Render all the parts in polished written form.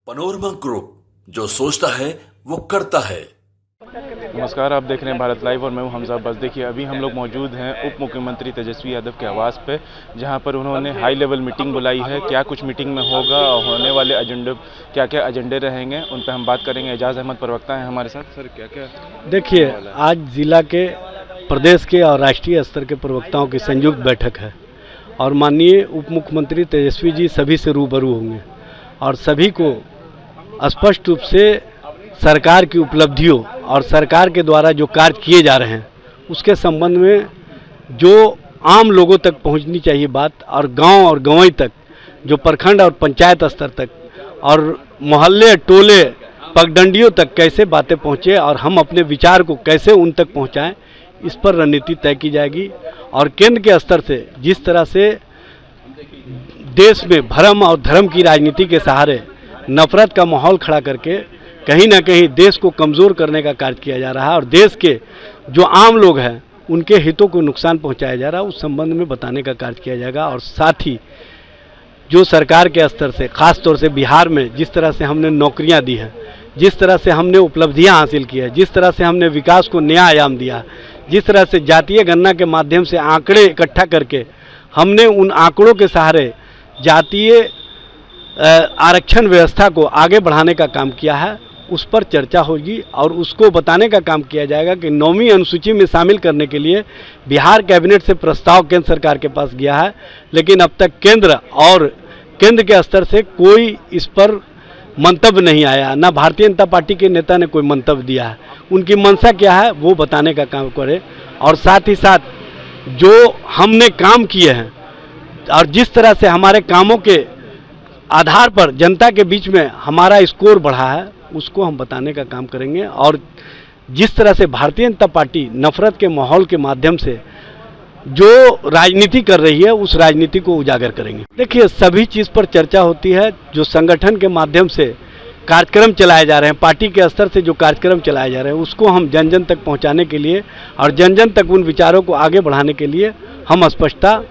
Panorama group, जो सोचता है वो करता है। नमस्कार, आप देख रहे हैं भारत लाइव और मैं हूं हमजा। बस देखिए, अभी हम लोग मौजूद हैं उप मुख्यमंत्री तेजस्वी यादव के आवास पे, जहां पर उन्होंने हाई लेवल मीटिंग बुलाई है। क्या कुछ मीटिंग में होगा और होने वाले एजेंडे, क्या क्या एजेंडे रहेंगे, उन पर हम बात करेंगे। एजाज अहमद प्रवक्ता हैं हमारे साथ। सर, क्या क्या देखिए, आज जिला के, प्रदेश के और राष्ट्रीय स्तर के प्रवक्ताओं की संयुक्त बैठक है और माननीय उप मुख्यमंत्री तेजस्वी जी सभी से रूबरू होंगे और सभी को स्पष्ट रूप से सरकार की उपलब्धियों और सरकार के द्वारा जो कार्य किए जा रहे हैं उसके संबंध में जो आम लोगों तक पहुंचनी चाहिए बात, और गांव और गंवई तक, जो प्रखंड और पंचायत स्तर तक और मोहल्ले टोले पगडंडियों तक कैसे बातें पहुंचे और हम अपने विचार को कैसे उन तक पहुंचाएं, इस पर रणनीति तय की जाएगी। और केंद्र के स्तर से जिस तरह से देश में भ्रम और धर्म की राजनीति के सहारे नफरत का माहौल खड़ा करके कहीं ना कहीं देश को कमज़ोर करने का कार्य किया जा रहा है और देश के जो आम लोग हैं उनके हितों को नुकसान पहुंचाया जा रहा है, उस संबंध में बताने का कार्य किया जाएगा। और साथ ही जो सरकार के स्तर से, खास तौर से बिहार में जिस तरह से हमने नौकरियां दी हैं, जिस तरह से हमने उपलब्धियां हासिल की है, जिस तरह से हमने विकास को नया आयाम दिया, जिस तरह से जातीय गणना के माध्यम से आंकड़े इकट्ठा करके हमने उन आंकड़ों के सहारे जातीय आरक्षण व्यवस्था को आगे बढ़ाने का काम किया है, उस पर चर्चा होगी और उसको बताने का काम किया जाएगा कि 9वीं अनुसूची में शामिल करने के लिए बिहार कैबिनेट से प्रस्ताव केंद्र सरकार के पास गया है, लेकिन अब तक केंद्र के स्तर से कोई इस पर मंतव्य नहीं आया, ना भारतीय जनता पार्टी के नेता ने कोई मंतव्य दिया है। उनकी मंशा क्या है वो बताने का काम करें और साथ ही साथ जो हमने काम किए हैं और जिस तरह से हमारे कामों के आधार पर जनता के बीच में हमारा स्कोर बढ़ा है उसको हम बताने का काम करेंगे। और जिस तरह से भारतीय जनता पार्टी नफरत के माहौल के माध्यम से जो राजनीति कर रही है उस राजनीति को उजागर करेंगे। देखिए, सभी चीज़ पर चर्चा होती है। जो संगठन के माध्यम से कार्यक्रम चलाए जा रहे हैं, पार्टी के स्तर से जो कार्यक्रम चलाए जा रहे हैं उसको हम जन जन तक पहुंचाने के लिए और जन जन तक उन विचारों को आगे बढ़ाने के लिए हम स्पष्टता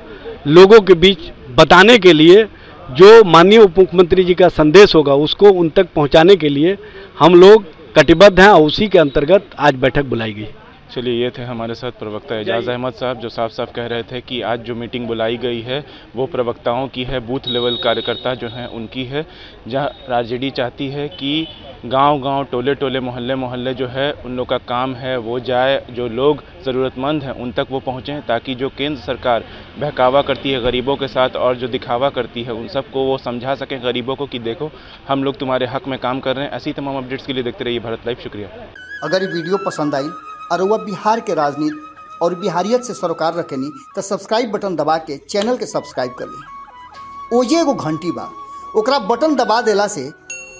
लोगों के बीच बताने के लिए जो माननीय उप मुख्यमंत्री जी का संदेश होगा उसको उन तक पहुंचाने के लिए हम लोग कटिबद्ध हैं और उसी के अंतर्गत आज बैठक बुलाई गई। चलिए, ये थे हमारे साथ प्रवक्ता एजाज अहमद साहब, जो साफ साफ कह रहे थे कि आज जो मीटिंग बुलाई गई है वो प्रवक्ताओं की है, बूथ लेवल कार्यकर्ता जो हैं उनकी है, जहां आरजेडी चाहती है कि गांव-गांव, टोले-टोले, मोहल्ले-मोहल्ले जो है उन लोग का काम है वो जाए, जो लोग ज़रूरतमंद हैं उन तक वो पहुँचें, ताकि जो केंद्र सरकार बहकावा करती है गरीबों के साथ और जो दिखावा करती है उन सबको वो समझा सकें गरीबों को कि देखो हम लोग तुम्हारे हक में काम कर रहे हैं। ऐसी तमाम अपडेट्स के लिए देखते रहिए भारत लाइव। शुक्रिया। अगर ये वीडियो पसंद आई और वह बिहार के राजनीति और बिहारियत से सरोकार रखेनी तो सब्सक्राइब बटन दबा के चैनल के सब्सक्राइब कर ली। ओजे एगो घंटी बा, ओकरा बटन दबा देला से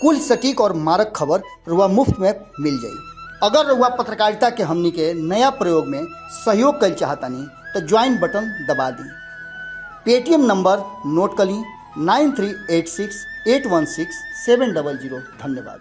कुल सटीक और मारक खबर रुआ मुफ्त में मिल जाई। अगर रुआ पत्रकारिता के हमनी के नया प्रयोग में सहयोग कर चाहतानी तो ज्वाइन बटन दबा दी। पेटीएम नंबर नोट कर ली 9386816700। धन्यवाद।